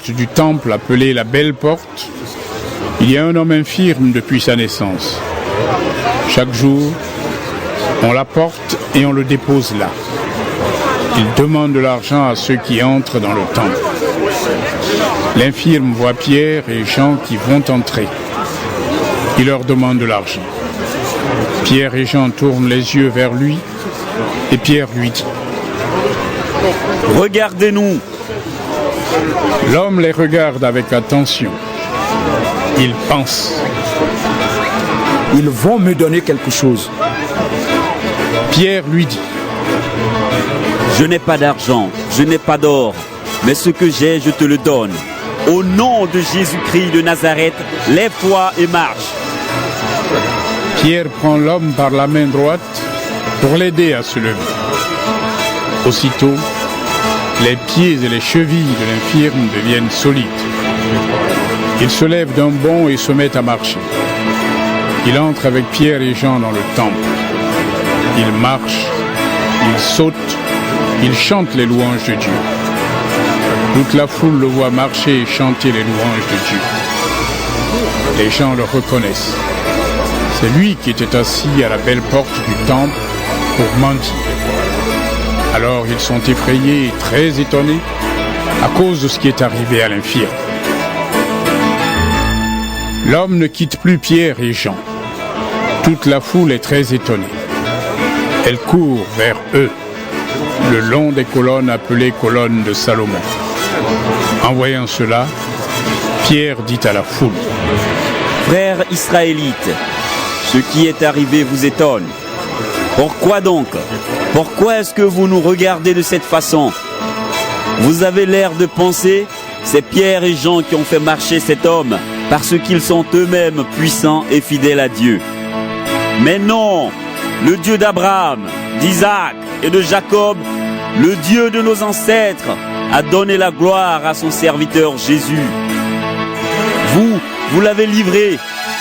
porte du temple appelée la Belle Porte, il y a un homme infirme depuis sa naissance. Chaque jour, on l'apporte et on le dépose là. Il demande de l'argent à ceux qui entrent dans le temple. L'infirme voit Pierre et Jean qui vont entrer. Il leur demande de l'argent. Pierre et Jean tournent les yeux vers lui et Pierre lui dit : « Regardez-nous !» L'homme les regarde avec attention. Il pense : « Ils vont me donner quelque chose. » Pierre lui dit : « Je n'ai pas d'argent, je n'ai pas d'or, mais ce que j'ai, je te le donne. Au nom de Jésus-Christ de Nazareth, lève-toi et marche. » Pierre prend l'homme par la main droite pour l'aider à se lever. Aussitôt, les pieds et les chevilles de l'infirme deviennent solides. Il se lève d'un bond et se met à marcher. Il entre avec Pierre et Jean dans le temple. Il marche, il saute, il chante les louanges de Dieu. Toute la foule le voit marcher et chanter les louanges de Dieu. Les gens le reconnaissent. C'est lui qui était assis à la belle porte du temple pour mendier. Alors ils sont effrayés et très étonnés à cause de ce qui est arrivé à l'infirme. L'homme ne quitte plus Pierre et Jean. Toute la foule est très étonnée. Elle court vers eux, le long des colonnes appelées colonnes de Salomon. En voyant cela, Pierre dit à la foule : « Frères israélites, ce qui est arrivé vous étonne. Pourquoi donc ? Pourquoi est-ce que vous nous regardez de cette façon ? Vous avez l'air de penser, c'est Pierre et Jean qui ont fait marcher cet homme parce qu'ils sont eux-mêmes puissants et fidèles à Dieu. Mais non, le Dieu d'Abraham, d'Isaac et de Jacob, le Dieu de nos ancêtres, a donné la gloire à son serviteur Jésus. Vous l'avez livré,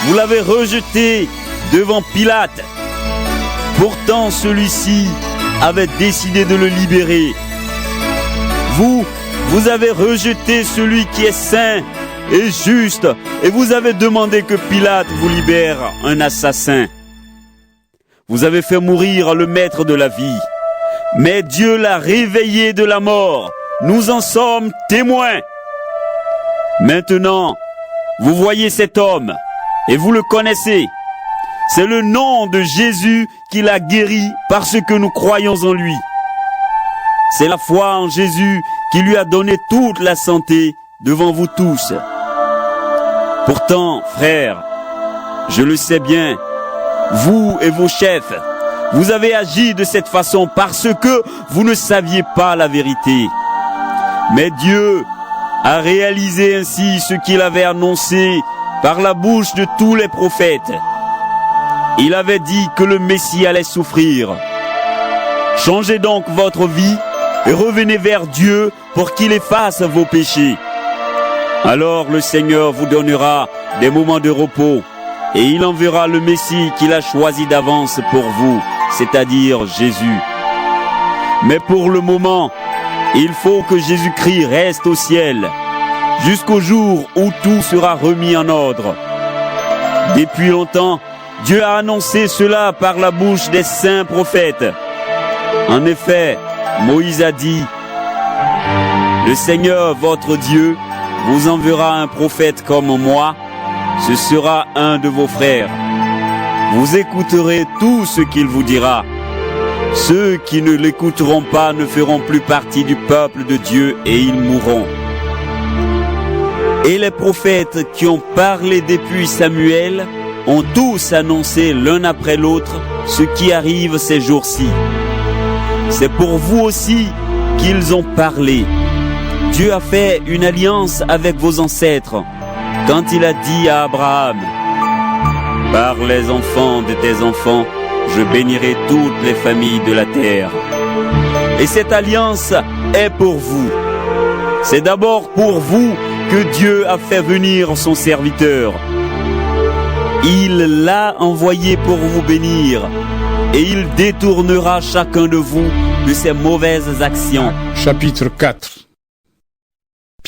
vous l'avez rejeté devant Pilate. Pourtant, celui-ci avait décidé de le libérer. Vous avez rejeté celui qui est saint et juste, et vous avez demandé que Pilate vous libère un assassin. Vous avez fait mourir le maître de la vie, mais Dieu l'a réveillé de la mort. Nous en sommes témoins. Maintenant, vous voyez cet homme, et vous le connaissez. C'est le nom de Jésus qui l'a guéri parce que nous croyons en lui. C'est la foi en Jésus qui lui a donné toute la santé devant vous tous. Pourtant, frères, je le sais bien, vous et vos chefs, vous avez agi de cette façon parce que vous ne saviez pas la vérité. Mais Dieu a réalisé ainsi ce qu'il avait annoncé par la bouche de tous les prophètes. Il avait dit que le Messie allait souffrir. Changez donc votre vie et revenez vers Dieu pour qu'il efface vos péchés. Alors le Seigneur vous donnera des moments de repos et il enverra le Messie qu'il a choisi d'avance pour vous, c'est-à-dire Jésus. Mais pour le moment, il faut que Jésus-Christ reste au ciel, jusqu'au jour où tout sera remis en ordre. Depuis longtemps, Dieu a annoncé cela par la bouche des saints prophètes. En effet, Moïse a dit : « Le Seigneur, votre Dieu, vous enverra un prophète comme moi, ce sera un de vos frères. Vous écouterez tout ce qu'il vous dira. Ceux qui ne l'écouteront pas ne feront plus partie du peuple de Dieu et ils mourront. » Et les prophètes qui ont parlé depuis Samuel ont tous annoncé l'un après l'autre ce qui arrive ces jours-ci. C'est pour vous aussi qu'ils ont parlé. Dieu a fait une alliance avec vos ancêtres quand il a dit à Abraham : « Par les enfants de tes enfants, je bénirai toutes les familles de la terre. » Et cette alliance est pour vous. C'est d'abord pour vous que Dieu a fait venir son serviteur. Il l'a envoyé pour vous bénir et il détournera chacun de vous de ses mauvaises actions. Chapitre 4.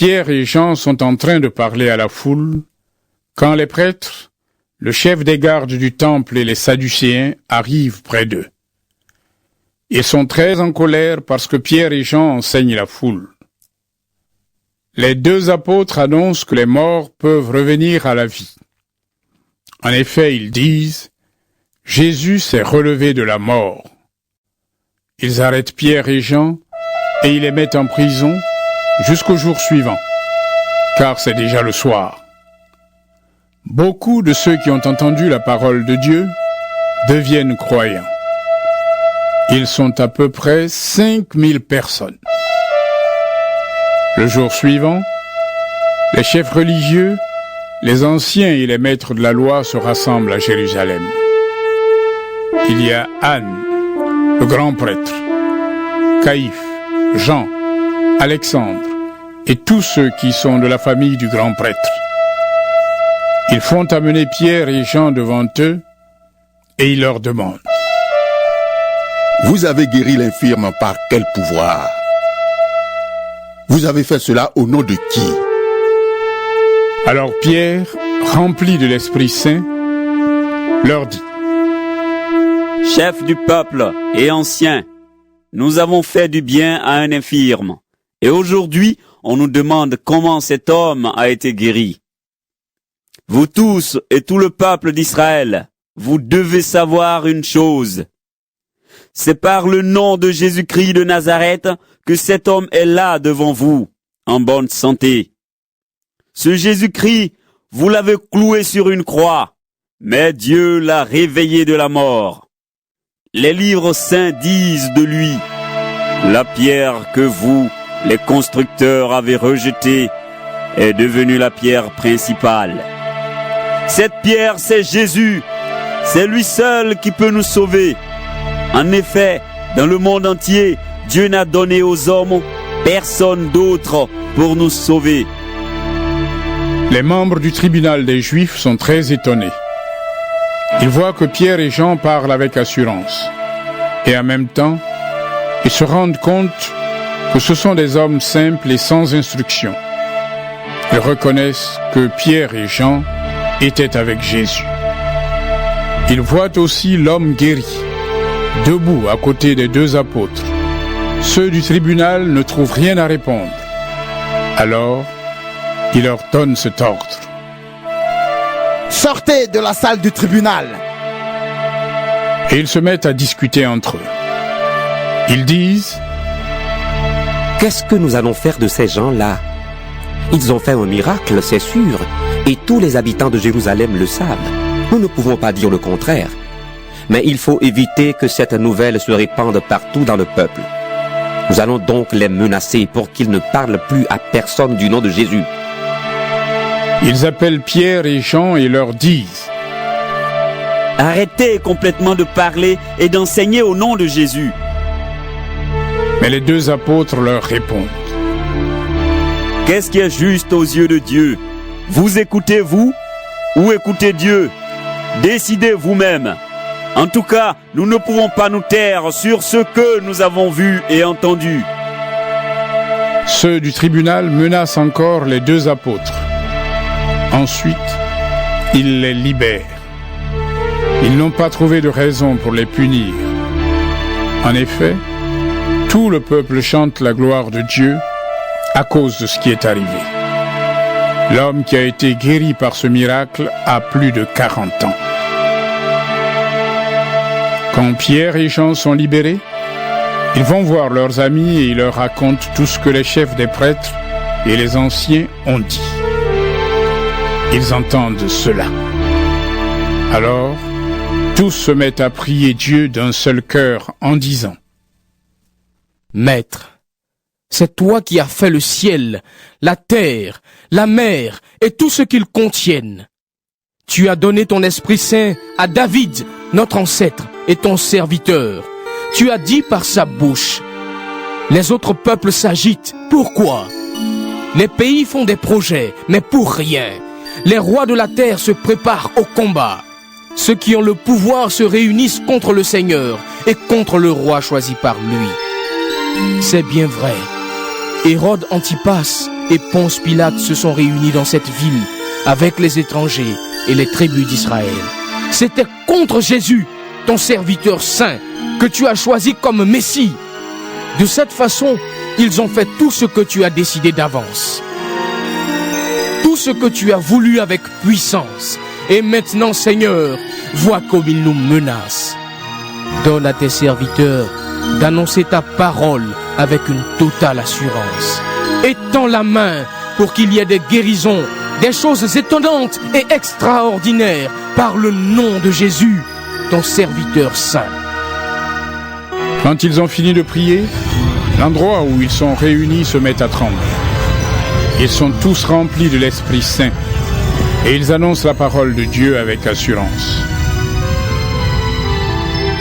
Pierre et Jean sont en train de parler à la foule, quand les prêtres, le chef des gardes du temple et les Sadducéens arrivent près d'eux. Ils sont très en colère parce que Pierre et Jean enseignent la foule. Les deux apôtres annoncent que les morts peuvent revenir à la vie. En effet, ils disent « Jésus s'est relevé de la mort ». Ils arrêtent Pierre et Jean et ils les mettent en prison jusqu'au jour suivant, car c'est déjà le soir. Beaucoup de ceux qui ont entendu la parole de Dieu deviennent croyants. Ils sont à peu près 5000 personnes. Le jour suivant, les chefs religieux, les anciens et les maîtres de la loi se rassemblent à Jérusalem. Il y a Anne, le grand prêtre, Caïphe, Jean, Alexandre et tous ceux qui sont de la famille du grand prêtre. Ils font amener Pierre et Jean devant eux et ils leur demandent « Vous avez guéri l'infirme par quel pouvoir? Vous avez fait cela au nom de qui ?» Alors Pierre, rempli de l'Esprit Saint, leur dit « Chef du peuple et ancien, nous avons fait du bien à un infirme, et aujourd'hui on nous demande comment cet homme a été guéri. Vous tous et tout le peuple d'Israël, vous devez savoir une chose. C'est par le nom de Jésus-Christ de Nazareth que cet homme est là devant vous, en bonne santé. Ce Jésus-Christ, vous l'avez cloué sur une croix, mais Dieu l'a réveillé de la mort. Les livres saints disent de lui, la pierre que vous, les constructeurs, avez rejetée est devenue la pierre principale. Cette pierre, c'est Jésus. C'est lui seul qui peut nous sauver. En effet, dans le monde entier, Dieu n'a donné aux hommes personne d'autre pour nous sauver. Les membres du tribunal des Juifs sont très étonnés. Ils voient que Pierre et Jean parlent avec assurance. Et en même temps, ils se rendent compte que ce sont des hommes simples et sans instruction. Ils reconnaissent que Pierre et Jean étaient avec Jésus. Ils voient aussi l'homme guéri, debout à côté des deux apôtres. Ceux du tribunal ne trouvent rien à répondre. Alors, il leur donne cet ordre. Sortez de la salle du tribunal. Et ils se mettent à discuter entre eux. Ils disent, qu'est-ce que nous allons faire de ces gens-là? Ils ont fait un miracle, c'est sûr, et tous les habitants de Jérusalem le savent. Nous ne pouvons pas dire le contraire. Mais il faut éviter que cette nouvelle se répande partout dans le peuple. Nous allons donc les menacer pour qu'ils ne parlent plus à personne du nom de Jésus. Ils appellent Pierre et Jean et leur disent, arrêtez complètement de parler et d'enseigner au nom de Jésus. Mais les deux apôtres leur répondent, qu'est-ce qui est juste aux yeux de Dieu? Vous écoutez vous ou écoutez Dieu? Décidez vous-même. En tout cas, nous ne pouvons pas nous taire sur ce que nous avons vu et entendu. Ceux du tribunal menacent encore les deux apôtres. Ensuite, ils les libèrent. Ils n'ont pas trouvé de raison pour les punir. En effet, tout le peuple chante la gloire de Dieu à cause de ce qui est arrivé. L'homme qui a été guéri par ce miracle a plus de 40 ans. Quand Pierre et Jean sont libérés, ils vont voir leurs amis et ils leur racontent tout ce que les chefs des prêtres et les anciens ont dit. Ils entendent cela. Alors, tous se mettent à prier Dieu d'un seul cœur en disant, Maître, c'est toi qui as fait le ciel, la terre, la mer et tout ce qu'ils contiennent. Tu as donné ton Esprit Saint à David, notre ancêtre, et ton serviteur. Tu as dit par sa bouche, les autres peuples s'agitent. Pourquoi? Les pays font des projets, mais pour rien. Les rois de la terre se préparent au combat. Ceux qui ont le pouvoir se réunissent contre le Seigneur et contre le roi choisi par lui. C'est bien vrai. Hérode Antipas et Ponce Pilate se sont réunis dans cette ville avec les étrangers et les tribus d'Israël. C'était contre Jésus, ton serviteur saint, que tu as choisi comme Messie. De cette façon, ils ont fait tout ce que tu as décidé d'avance. Tout ce que tu as voulu avec puissance. Et maintenant, Seigneur, vois comme ils nous menacent. Donne à tes serviteurs d'annoncer ta parole avec une totale assurance. Étends la main pour qu'il y ait des guérisons, des choses étonnantes et extraordinaires par le nom de Jésus, ton serviteur saint. Quand ils ont fini de prier, l'endroit où ils sont réunis se met à trembler. Ils sont tous remplis de l'Esprit Saint et ils annoncent la parole de Dieu avec assurance.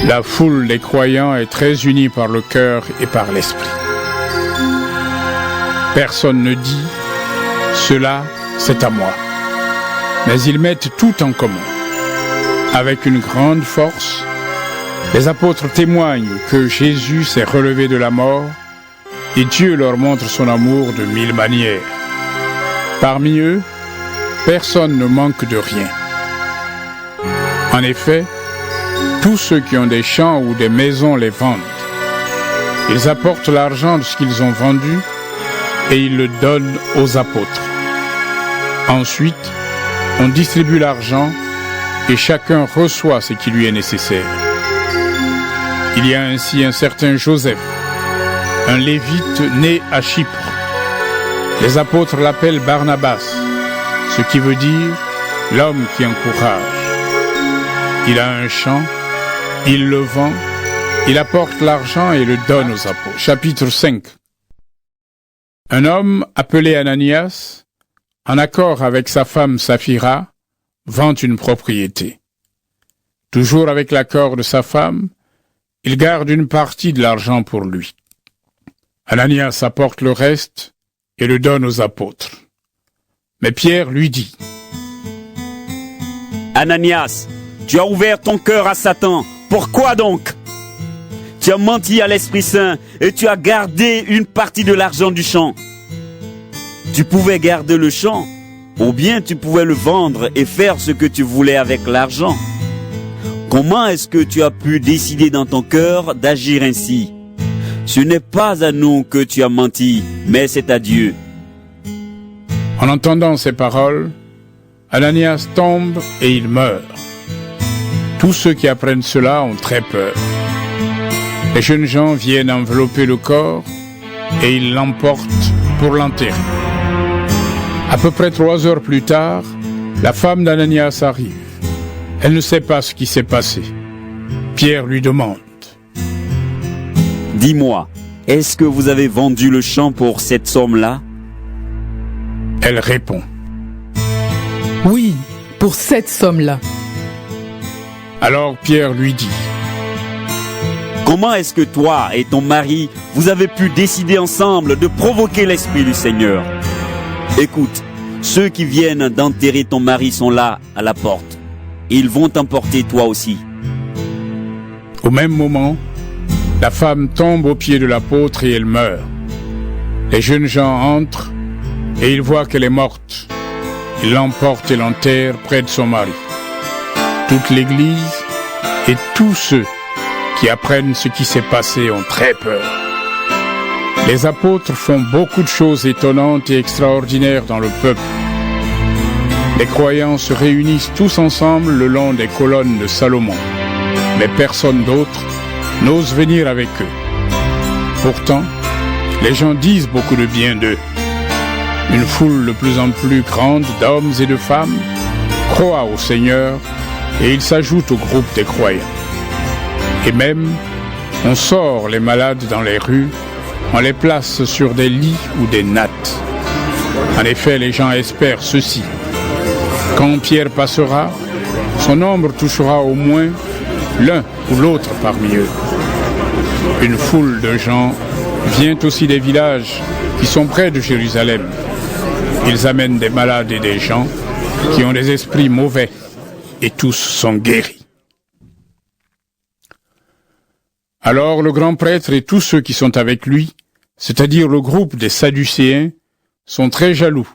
La foule des croyants est très unie par le cœur et par l'Esprit. Personne ne dit « Cela, c'est à moi ». Mais ils mettent tout en commun. Avec une grande force, les apôtres témoignent que Jésus s'est relevé de la mort et Dieu leur montre son amour de 1000 manières. Parmi eux, personne ne manque de rien. En effet, tous ceux qui ont des champs ou des maisons les vendent. Ils apportent l'argent de ce qu'ils ont vendu et ils le donnent aux apôtres. Ensuite, on distribue l'argent et chacun reçoit ce qui lui est nécessaire. Il y a ainsi un certain Joseph, un lévite né à Chypre. Les apôtres l'appellent Barnabas, ce qui veut dire l'homme qui encourage. Il a un champ, il le vend, il apporte l'argent et le donne aux apôtres. Chapitre 5. Un homme appelé Ananias, en accord avec sa femme Saphira, vend une propriété. Toujours avec l'accord de sa femme, il garde une partie de l'argent pour lui. Ananias apporte le reste et le donne aux apôtres. Mais Pierre lui dit : Ananias, tu as ouvert ton cœur à Satan. Pourquoi donc? Tu as menti à l'Esprit Saint et tu as gardé une partie de l'argent du champ. Tu pouvais garder le champ, ou bien tu pouvais le vendre et faire ce que tu voulais avec l'argent. Comment est-ce que tu as pu décider dans ton cœur d'agir ainsi? Ce n'est pas à nous que tu as menti, mais c'est à Dieu. En entendant ces paroles, Ananias tombe et il meurt. Tous ceux qui apprennent cela ont très peur. Les jeunes gens viennent envelopper le corps et ils l'emportent pour l'enterrer. À peu près 3 heures plus tard, la femme d'Ananias arrive. Elle ne sait pas ce qui s'est passé. Pierre lui demande : Dis-moi, est-ce que vous avez vendu le champ pour cette somme-là? Elle répond : Oui, pour cette somme-là. Alors Pierre lui dit : Comment est-ce que toi et ton mari, vous avez pu décider ensemble de provoquer l'Esprit du Seigneur? Écoute, ceux qui viennent d'enterrer ton mari sont là, à la porte. Ils vont t'emporter toi aussi. Au même moment, la femme tombe aux pieds de l'apôtre et elle meurt. Les jeunes gens entrent et ils voient qu'elle est morte. Ils l'emportent et l'enterrent près de son mari. Toute l'Église et tous ceux qui apprennent ce qui s'est passé ont très peur. Les apôtres font beaucoup de choses étonnantes et extraordinaires dans le peuple. Les croyants se réunissent tous ensemble le long des colonnes de Salomon, mais personne d'autre n'ose venir avec eux. Pourtant, les gens disent beaucoup de bien d'eux. Une foule de plus en plus grande d'hommes et de femmes croit au Seigneur et il s'ajoute au groupe des croyants. Et même, on sort les malades dans les rues, on les place sur des lits ou des nattes. En effet, les gens espèrent ceci: quand Pierre passera, son ombre touchera au moins l'un ou l'autre parmi eux. Une foule de gens vient aussi des villages qui sont près de Jérusalem. Ils amènent des malades et des gens qui ont des esprits mauvais, et tous sont guéris. Alors le grand prêtre et tous ceux qui sont avec lui, c'est-à-dire le groupe des Sadducéens, sont très jaloux.